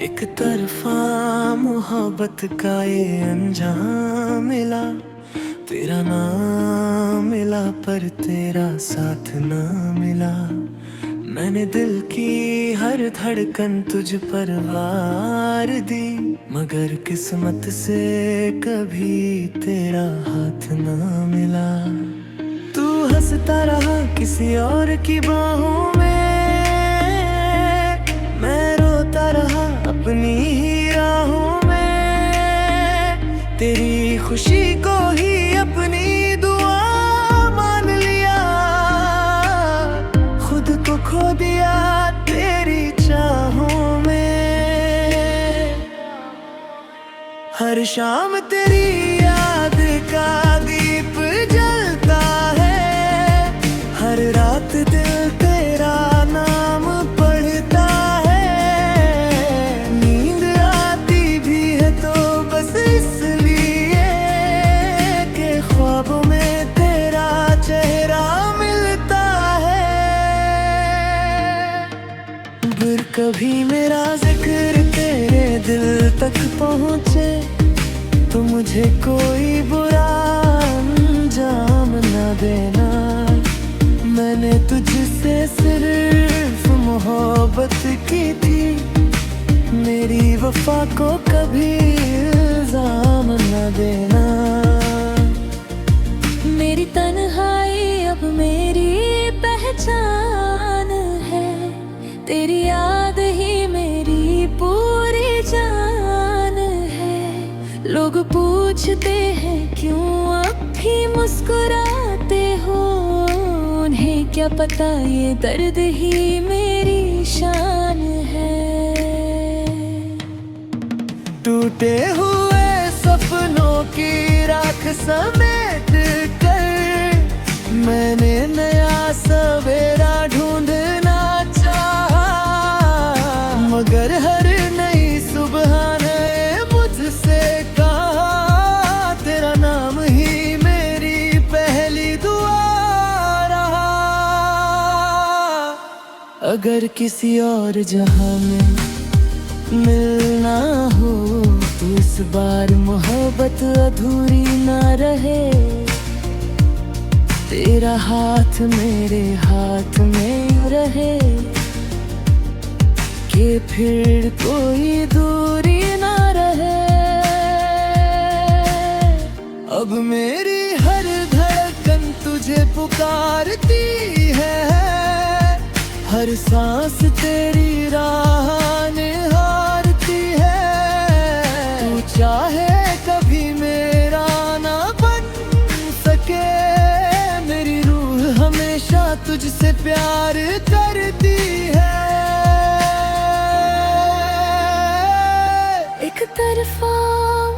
एक तरफा मोहब्बत का ये अंजाम मिला। तेरा नाम मिला पर तेरा साथ ना मिला। मैंने दिल की हर धड़कन तुझ पर वार दी, मगर किस्मत से कभी तेरा हाथ ना मिला। तू हंसता रहा किसी और की बाहों में, मैं रोता रहा अपनी ही राहों में। तेरी खुशी को ही अपनी दुआ मान लिया, खुद को खो दिया तेरी चाहों में। हर शाम तेरी याद का दीप जलता है, हर रात दिल तेरा नाम पढ़ता है। नींद आती भी है तो बस इसलिए कि ख्वाबों में तेरा चेहरा मिलता है। अगर कभी मेरा जिक्र तेरे दिल तक पहुँचे तो मुझे कोई बुरा अंजाम न देना। मैंने तुझसे सिर्फ मोहब्बत की थी, मेरी वफा को कभी इल्जाम न देना। मेरी तन्हाई अब मेरी पहचान है, तेरी याद ही मेरी पूरी जान है। लोग पूछते हैं क्यों अब भी मुस्कुराते हो, उन्हें क्या पता ये दर्द ही मेरी शान है। टूटे हुए सपनों की राख समेट कर मैंने नया सवेरा ढूंढना चाहा, मगर हर नई सुबह ने मुझसे कहा तेरा नाम ही मेरी पहली दुआ रहा। अगर किसी और जहां में मिलना हो तो इस बार मोहब्बत अधूरी ना रहे। तेरा हाथ मेरे हाथ में रहे कि फिर कोई दूरी ना रहे। अब मेरी हर धड़कन तुझे पुकारती है, हर सांस तेरी राह निहारती है। तू चाहे कभी मेरा ना बन सके, मेरी रूह हमेशा तुझसे प्यार करती है। एक तरफा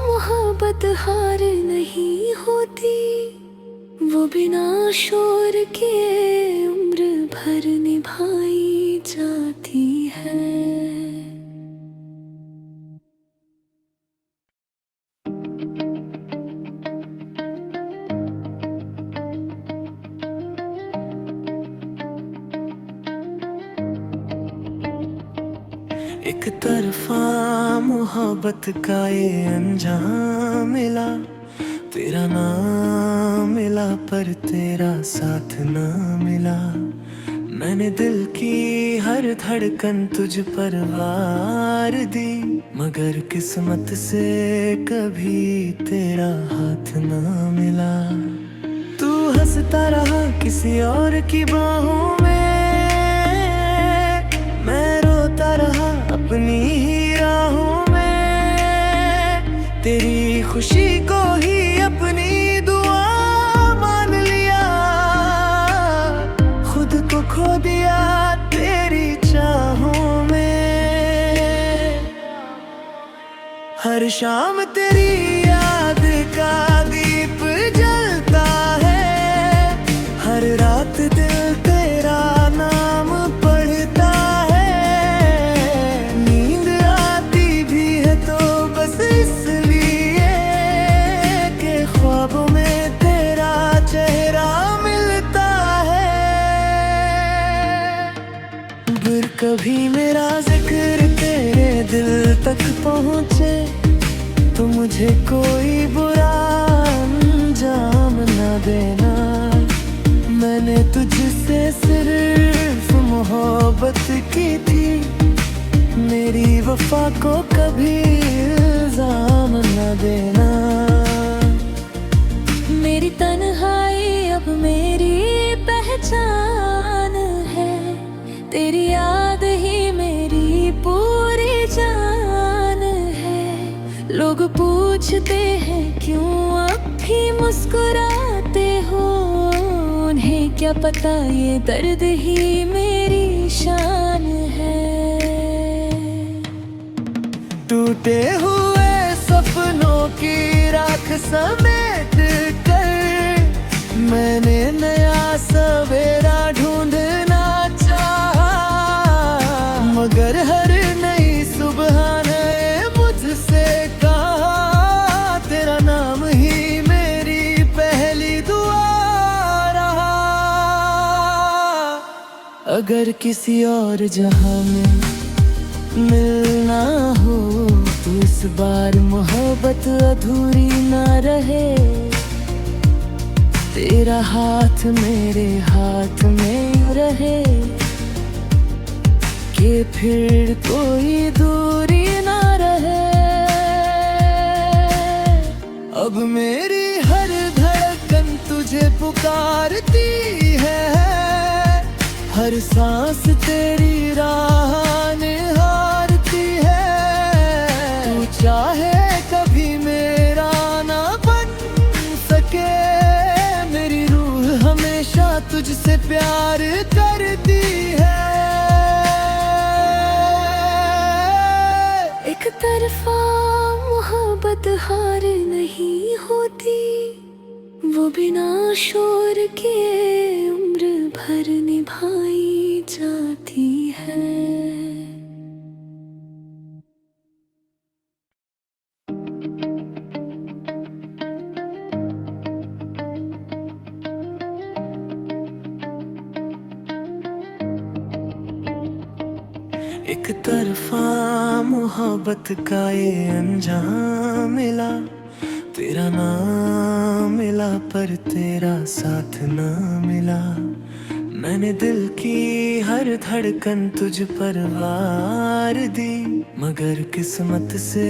मोहब्बत हार नहीं होती, वो बिना शोर के उम्र भर निभाई जाती है। एक तरफा मोहब्बत का ये अंजाम मिला। तेरा नाम मिला पर तेरा साथ ना मिला। मैंने दिल की हर धड़कन तुझ पर वार दी, मगर किस्मत से कभी तेरा हाथ ना मिला। तू हंसता रहा किसी और की बाहों में, मैं रोता रहा अपनी ही राहों में। तेरी खुशी को ही अपनी दुआ मान लिया, खुद को खो दिया तेरी चाहों में। हर शाम तेरी याद का दीप जलता है, हर रात दिल तेरा नाम पढ़ता है। नींद आती भी है तो बस इसलिए कि ख्वाबों में तेरा चेहरा मिलता है। अगर कभी मेरा जिक्र तेरे दिल तक पहुँचे तो मुझे कोई बुरा अंजाम न देना। मैंने तुझसे सिर्फ मोहब्बत की थी, मेरी वफा को कभी इल्जाम न देना। मेरी तन्हाई अब मेरी पहचान है, तेरी याद ही मेरी पूरी जान है। लोग पूछते हैं क्यों अब भी मुस्कुराते हो, उन्हें क्या पता ये दर्द ही मेरी शान है। टूटे हुए सपनों की राख समेट कर मैंने नया सवेरा ढूंढना चाहा, मगर हर नई सुबह ने मुझसे कहा तेरा नाम ही मेरी पहली दुआ रहा। अगर किसी और जहां में मिलना हो तो इस बार मोहब्बत अधूरी ना रहे। तेरा हाथ मेरे हाथ में रहे कि फिर कोई दूरी ना रहे। अब मेरी हर धड़कन तुझे पुकारती है, हर सांस तेरी राह निहारती है। तू चाहे कभी मेरा ना बन सके, मेरी रूह हमेशा तुझसे प्यार करती है। एक तरफा मोहब्बत हार नहीं होती, वो बिना शोर के उम्र भर निभाई जाती है। एक तरफा मोहब्बत का ये अंजाम मिला, तेरा नाम मिला पर तेरा साथ ना मिला। मैंने दिल की हर धड़कन तुझ पर वार दी, मगर किस्मत से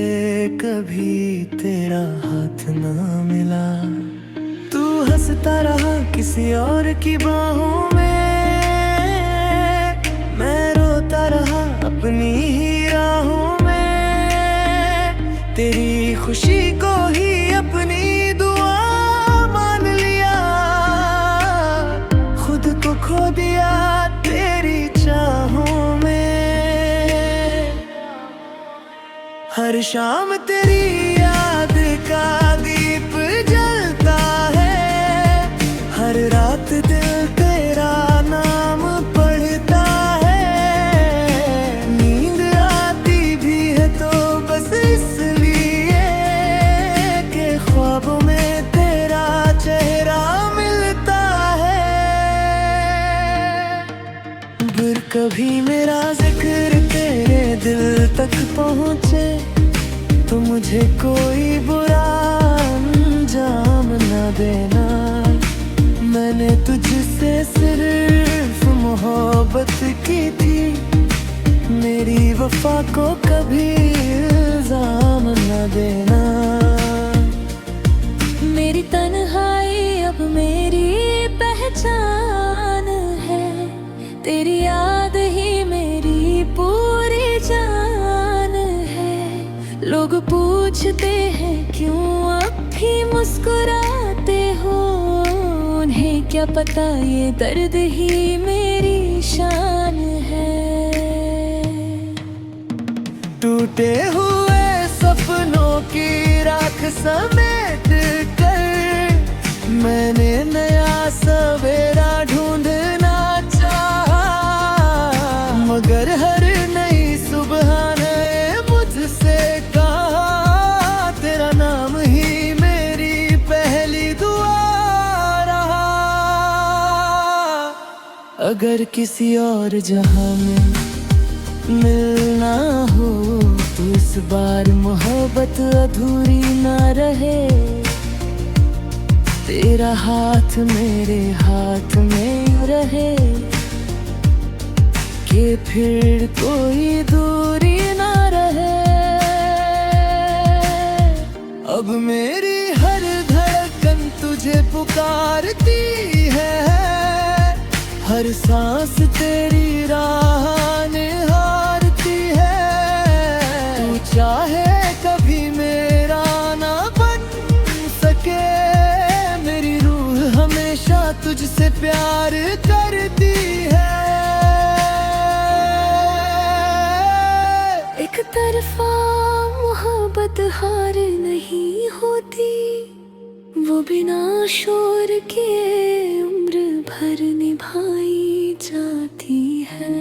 कभी तेरा हाथ ना मिला। तू हंसता रहा किसी और की बाहों में, मैं रोता रहा अपनी ही राहों में। तेरी खुशी को ही अपनी दुआ मान लिया, खुद को खो दिया तेरी चाहों में। हर शाम तेरी याद का दीप जलता है, हर रात दिल तेरा नाम पढ़ता है। नींद आती भी है तो बस इसलिए कि ख्वाबों में तेरा चेहरा मिलता है। फिर कभी मेरा जिक्र तेरे दिल तक पहुँचे तो मुझे कोई बुरा अंजाम न देना। मैंने तुझसे सिर्फ मोहब्बत की थी, मेरी वफा को कभी इल्जाम न देना। मेरी तन्हाई अब मेरी पहचान है, तेरी याद ही मेरी पूरी जान है। लोग पूछते हैं क्यों अब भी मुस्कुराते हो, उन्हें क्या पता ये दर्द ही मेरी शान है। टूटे हुए सपनों की राख समेट कर मैंने नया सवेरा ढूंढना चाहा, मगर हर नई सुबह ने मुझसे कहा तेरा नाम ही मेरी पहली दुआ रहा। अगर किसी और जहां में मिलना हो तो इस इस बार मोहब्बत अधूरी ना रहे, तेरा हाथ मेरे हाथ में रहे, कि फिर कोई दूरी ना रहे। अब मेरी हर धड़कन तुझे पुकारती है, हर सांस तेरी राह निहारती है। तू चाहे कभी मेरा ना बन सके, मेरी रूह हमेशा तुझसे प्यार करती है। एक तरफा मोहब्बत हार नहीं होती, वो बिना शोर के उम्र भर निभाई जाती है।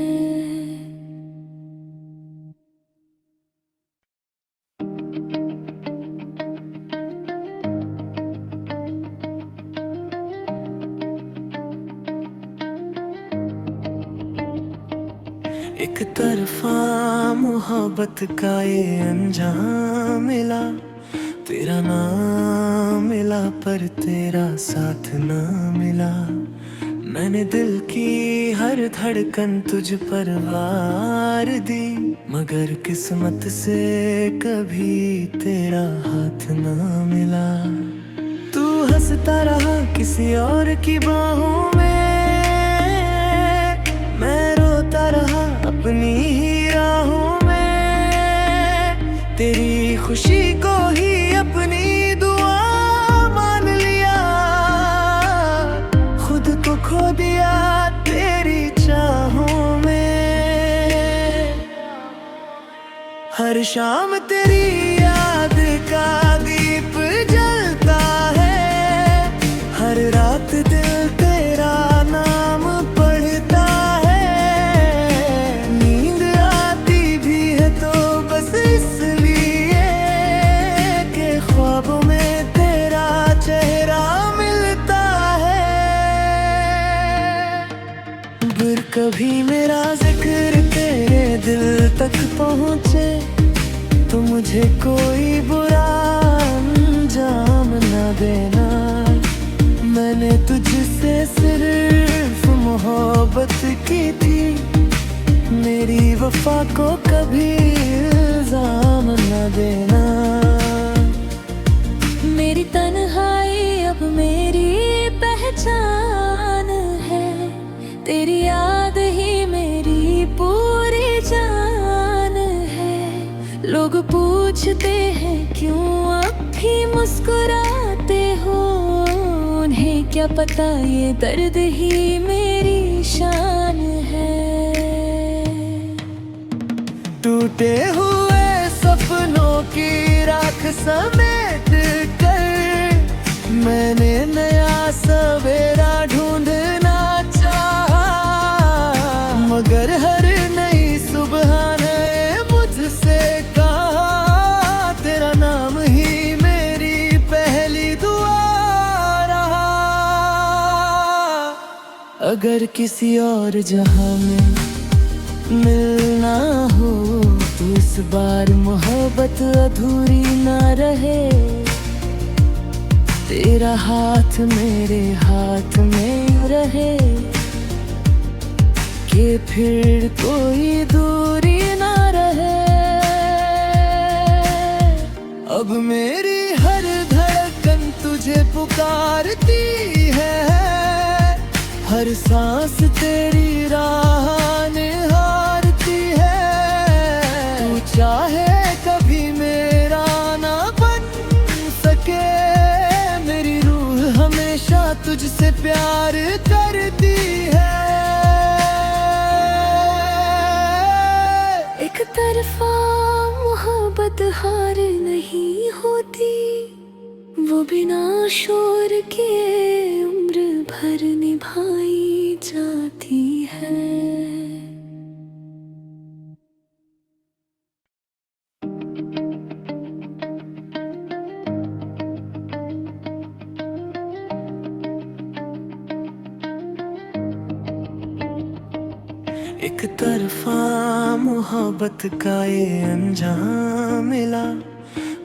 एक तरफा मोहब्बत का ये अंजाम मिला, तेरा नाम मिला पर तेरा साथ ना मिला। मैंने दिल की हर धड़कन तुझ पर वार दी, मगर किस्मत से कभी तेरा हाथ ना मिला। तू हंसता रहा किसी और की बाहों में, मैं रोता रहा अपनी ही राहों में। तेरी खुशी को ही अपनी दुआ मान लिया, खुद को खो दिया तेरी चाहों में। हर शाम तेरी याद का दीप जलता है, हर रात दिल तेरा नाम पढ़ता है। नींद आती भी है तो बस इसलिए कि ख्वाबों में तेरा चेहरा मिलता है। फिर कभी मेरा जिक्र तेरे दिल तक पहुँचे, तो मुझे कोई बुरा अंजाम न देना। मैंने तुझसे सिर्फ मोहब्बत की थी, मेरी वफा को कभी इल्जाम न देना। मेरी तन्हाई अब मेरी पहचान है, तेरी याद ही मेरी पूरी जान है। लोग पूछते हैं क्यों अब भी मुस्कुराते हो, उन्हें क्या पता ये दर्द ही मेरी शान है। टूटे हुए सपनों की राख समेट कर मैंने नया सवेरा ढूंढना चाहा, मगर हर नई सुबह ने मुझसे कहा तेरा नाम ही मेरी पहली दुआ रहा। अगर किसी और जहां में मिलना हो, तो इस बार मोहब्बत अधूरी ना रहे, तेरा हाथ मेरे हाथ में रहे, कि फिर कोई दूरी ना रहे। अब मेरी हर धड़कन तुझे पुकारती है, हर सांस तेरी राह निहारती है। तू चाहे कभी मेरा ना बन सके, मेरी रूह हमेशा तुझसे प्यार करती है। एक तरफा मोहब्बत हार नहीं होती, वो बिना शोर के उम्र भर निभाई जाती है। एक तरफा मोहब्बत का ये अंजाम मिला,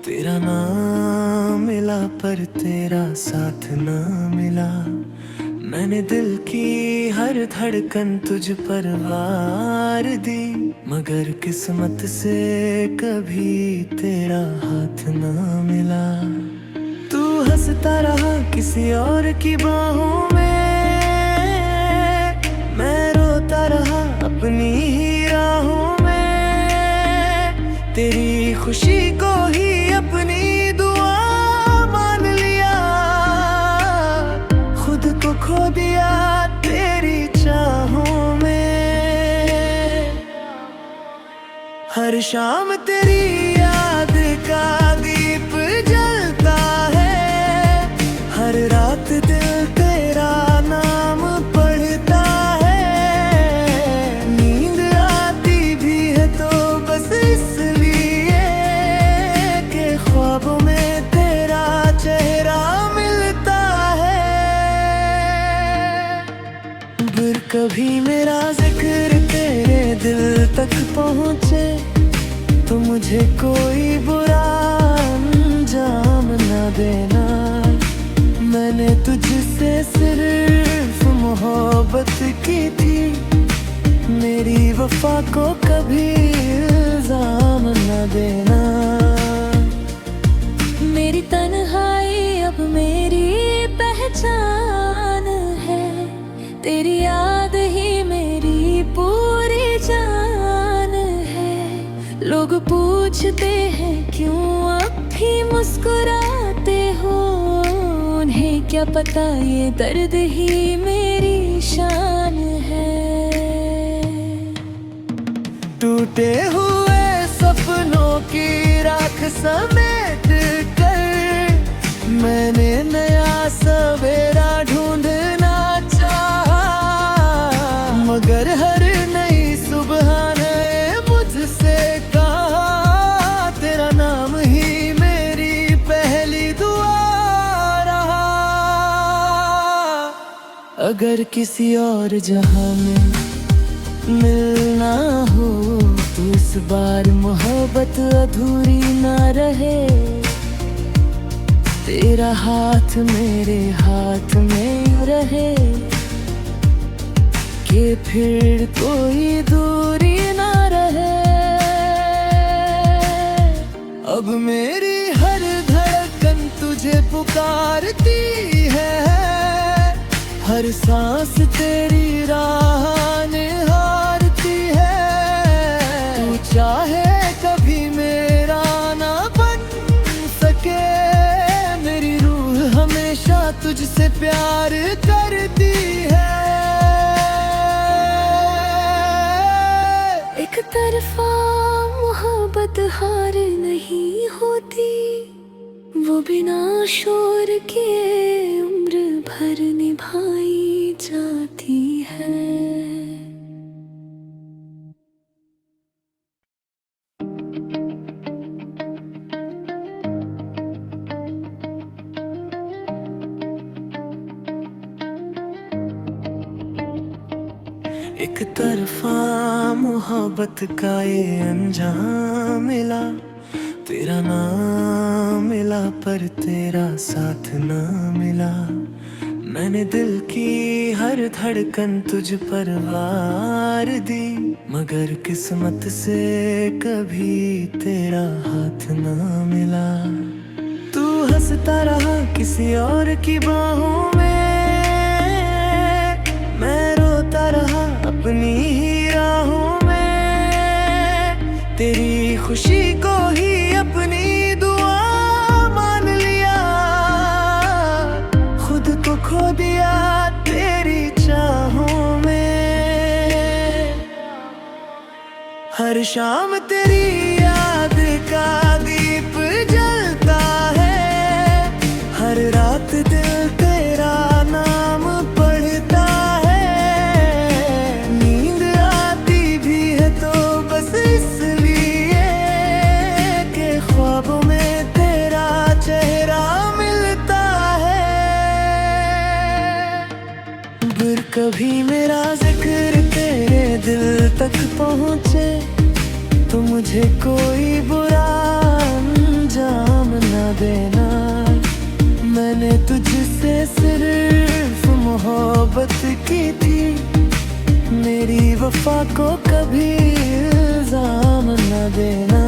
तेरा नाम मिला पर तेरा साथ ना मिला। मैंने दिल की हर धड़कन तुझ पर वार दी, मगर किस्मत से कभी तेरा हाथ ना मिला। तू हंसता रहा किसी और की बाहों में, मैं रोता रहा अपनी ही राहों में। तेरी खुशी को ही अपनी दुआ मान लिया, खुद को खो दिया तेरी चाहों में। हर शाम तेरी याद का दीप जलता है, हर रात दिल तेरा नाम पढ़ता है। नींद आती भी है तो बस इसलिए कि ख्वाबों में तेरा चेहरा मिलता है। अगर कभी मेरा जिक्र तेरे दिल तक पहुँचे तो मुझे कोई बुरा अंजाम न देना। मैंने तुझसे सिर्फ मोहब्बत की थी, मेरी वफा को कभी इल्जाम न देना। मेरी तन्हाई अब मेरी पहचान है, तेरी याद ही मेरी पूरी जान है। लोग पूछते हैं क्यों अब भी मुस्कुराते हो, उन्हें क्या पता ये दर्द ही मेरी शान है। टूटे हुए सपनों की राख समेट कर मैंने नया सवेरा ढूंढना चाहा, मगर हर नई सुबह ने मुझसे कहा तेरा नाम ही मेरी पहली दुआ रहा। अगर किसी और जहां में मिलना हो तो इस बार मोहब्बत अधूरी ना रहे। तेरा हाथ मेरे हाथ में रहे कि फिर कोई दूरी ना रहे। अब मेरी हर धड़कन तुझे पुकारती है, हर सांस तेरी राह निहारती है। तू चाहे कभी मेरा ना बन सके, मेरी रूह हमेशा तुझसे प्यार करती है। एक तरफा मोहब्बत हार नहीं होती, वो बिना शोर के उम्र भर निभाई जाती है। एक तरफा मोहब्बत का ये अंजाम मिला, तेरा नाम मिला पर तेरा साथ ना मिला। मैंने दिल की हर धड़कन तुझ पर वार दी, मगर किस्मत से कभी तेरा हाथ ना मिला। तू हंसता रहा किसी और की बाहों में, मैं रोता रहा अपनी ही राहों में। तेरी खुशी को ही अपनी दुआ मान लिया, खुद को खो दिया तेरी चाहों में। हर शाम तेरी याद का दीप जलता है, हर रात दिल तेरा नाम पढ़ता है। नींद आती भी है तो बस इसलिए कि ख्वाबों में तेरा चेहरा मिलता है। अगर कभी मेरा जिक्र तेरे दिल तक पहुँचे तो मुझे कोई बुरा अंजाम न देना। मैंने तुझसे सिर्फ मोहब्बत की थी, मेरी वफा को कभी इल्जाम न देना।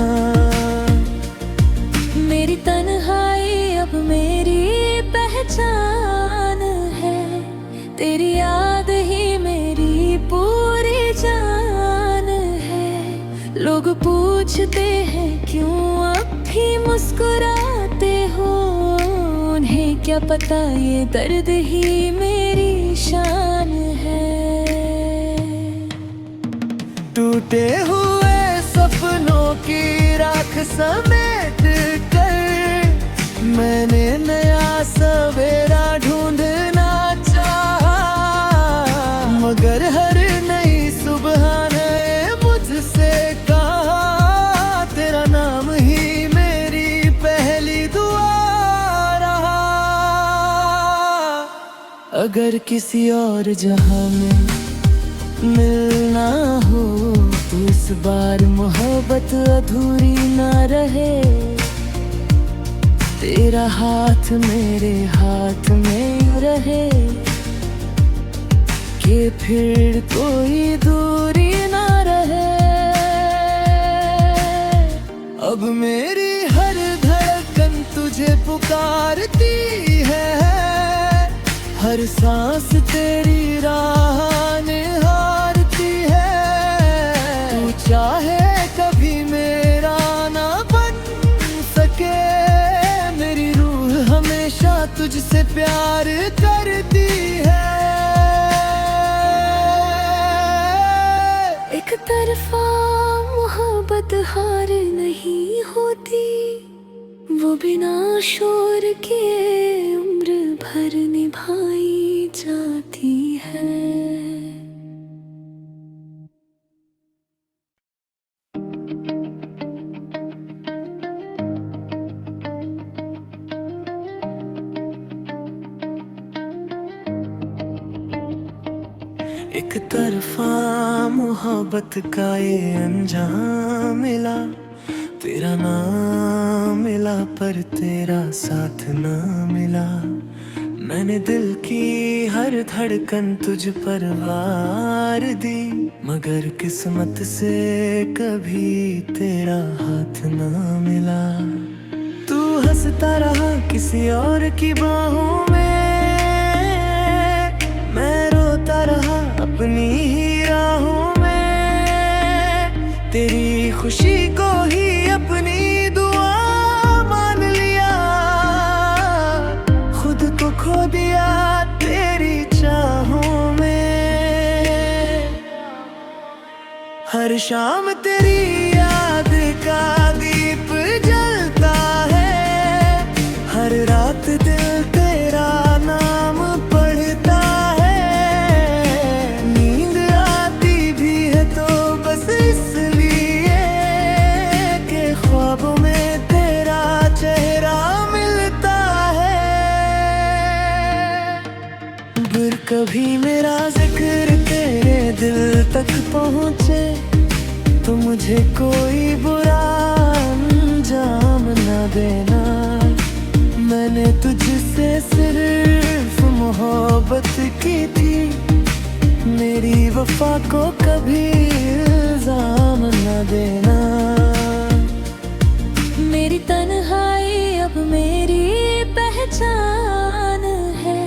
मेरी तन्हाई अब मेरी पहचान है, तेरी याद ही मेरी पूरी जान है। लोग पूछते हैं क्यों अब भी मुस्कुराते हो, उन्हें क्या पता ये दर्द ही मेरी शान है। टूटे हुए सपनों की राख समेट कर मैंने नया सवेरा ढूंढना चाहा, मगर हर नई सुबह ने मुझसे कहा तेरा नाम ही मेरी पहली दुआ रहा। अगर किसी और जहां में मिलना हो तो इस बार मोहब्बत अधूरी ना रहे। तेरा हाथ मेरे हाथ में रहे कि फिर कोई दूरी ना रहे। अब मेरी हर धड़कन तुझे पुकारती है, हर सांस तेरी राह निहारती है। तू चाहे कभी मेरा ना बन सके, मेरी रूह हमेशा तुझसे प्यार करती है। एक तरफा मोहब्बत हार नहीं होती, वो बिना शोर किए उम्र भर निभाई जाती है। एक तरफा मोहब्बत का ये अंजाम मिला, तेरा नाम मिला पर तेरा साथ ना मिला। मैंने दिल की हर धड़कन तुझ पर वार दी, मगर किस्मत से कभी तेरा हाथ ना मिला। तू हंसता रहा किसी और की बाहों में, मैं रोता रहा अपनी ही राहों में। तेरी खुशी को ही अपनी दुआ मान लिया, खुद को खो दिया तेरी चाहों में। हर शाम तेरी याद का दीप जलता है, हर रात दिल तेरा नाम पढ़ता है। नींद आती भी है तो बस इसलिए कि ख्वाबों में तेरा चेहरा मिलता है। अगर कभी मेरा जिक्र तेरे दिल तक पहुँचे तो मुझे कोई बुरा अंजाम न देना। मैंने तुझसे सिर्फ मोहब्बत की थी, मेरी वफा को कभी इल्जाम न देना। मेरी तन्हाई अब मेरी पहचान है,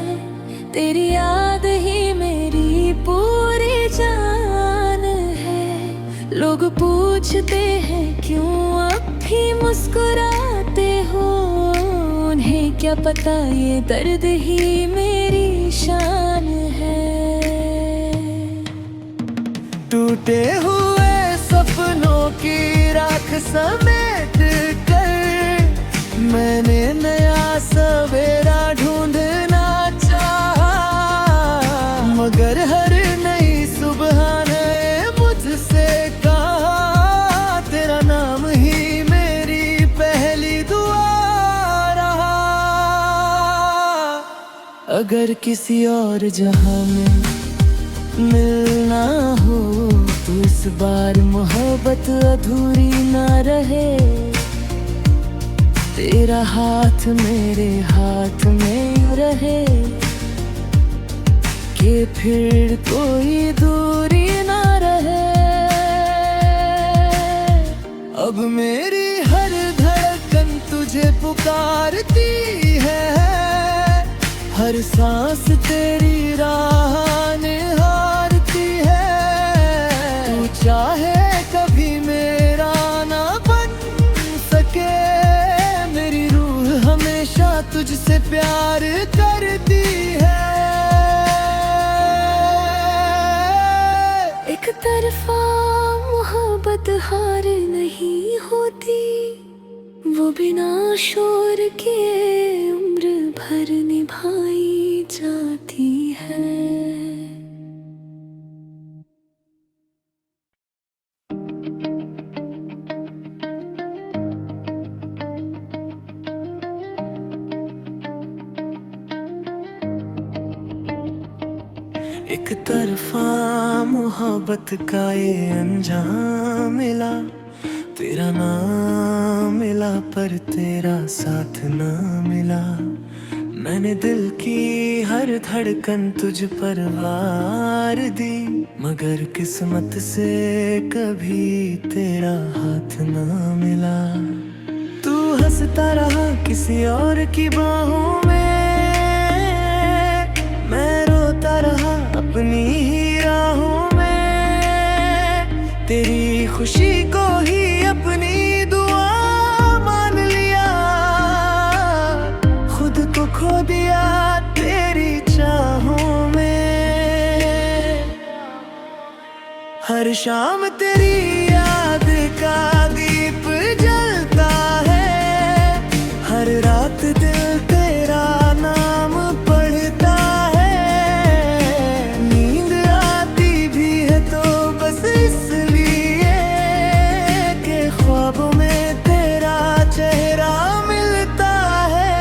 तेरी याद ही मेरी पूरी जान है। लोग पूछते हैं क्यों अब भी मुस्कुराते हो, उन्हें क्या पता ये दर्द ही मेरी शान है। टूटे हुए सपनों की राख समेट कर मैंने नया सवेरा ढूंढना चाहा, मगर हर नई सुबह ने मुझसे कहा तेरा नाम ही मेरी पहली दुआ रहा। अगर किसी और जहां में मिलना हो तो इस बार मोहब्बत अधूरी ना रहे। तेरा हाथ मेरे हाथ में रहे कि फिर कोई दूरी ना रहे। अब मेरी हर धड़कन तुझे पुकारती है, हर सांस तेरी राह निहारती है। तू चाहे कभी मेरा ना बन सके, मेरी रूह हमेशा तुझसे प्यार करती है। एक तरफा मोहब्बत हार नहीं होती, वो बिना शोर के उम्र भर निभाई जाती है। एक तरफा मोहब्बत का ये अंजाम मिला, तेरा नाम मिला पर तेरा साथ ना मिला। मैंने दिल की हर धड़कन तुझ पर वार दी, मगर किस्मत से कभी तेरा हाथ ना मिला। तू हंसता रहा किसी और की बाहों में, मैं रोता रहा अपनी ही राहों में। तेरी खुशी को ही अपनी दुआ मान लिया, खुद को खो दिया तेरी चाहों में। हर शाम तेरी याद का दीप जलता है, हर रात दिल तेरा नाम पढ़ता है। नींद आती भी है तो बस इसलिए कि ख्वाबों में तेरा चेहरा मिलता है।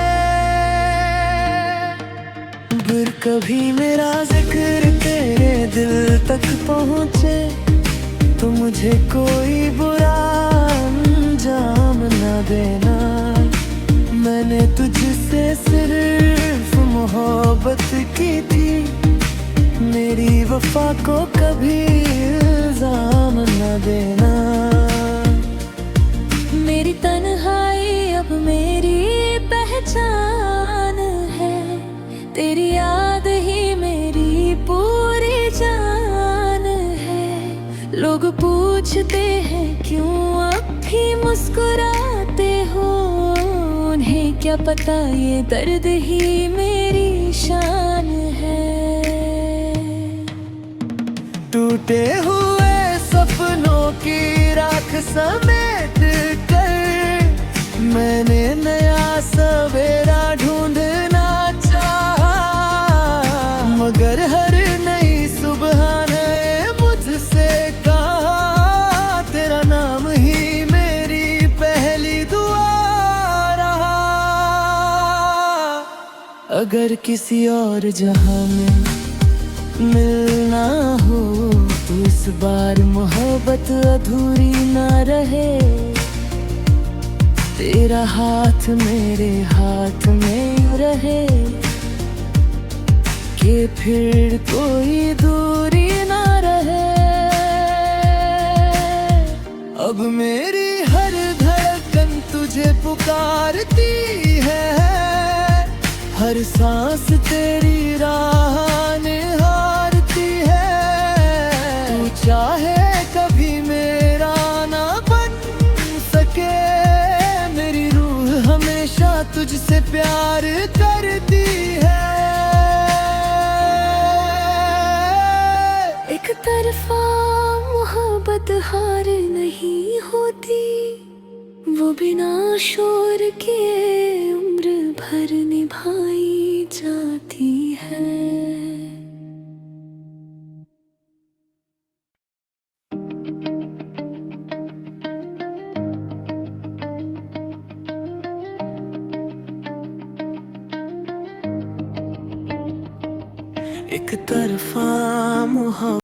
फिर कभी मेरा जिक्र तेरे दिल तक पहुँचे तो मुझे कोई बुरा अंजाम न देना। मैंने तुझसे सिर्फ मोहब्बत की थी, मेरी वफा को कभी इल्जाम न देना। मेरी तन्हाई अब मेरी पहचान है, तेरी याद ही मेरी पूरी जान है। लोग पूछते हैं क्यों अब भी मुस्कुराते हो, उन्हें क्या पता ये दर्द ही मेरी शान है। टूटे हुए सपनों की राख समेट कर मैंने नया सवेरा ढूंढना चाहा, मगर हर नई सुबह ने मुझसे कहा तेरा नाम ही मेरी पहली दुआ रहा। अगर किसी और जहां में मिलना हो तो इस बार मोहब्बत अधूरी ना रहे। तेरा हाथ मेरे हाथ में रहे कि फिर कोई दूरी ना रहे। अब मेरी हर धड़कन तुझे पुकारती है, हर सांस तेरी राह निहारती है। तू चाहे कभी मेरा ना बन सके, मेरी रूह हमेशा तुझसे प्यार करती है। एक तरफा मोहब्बत हार नहीं होती, वो बिना शोर के उम्र भर निभाई जाती है। एक तरफा मोहब्बत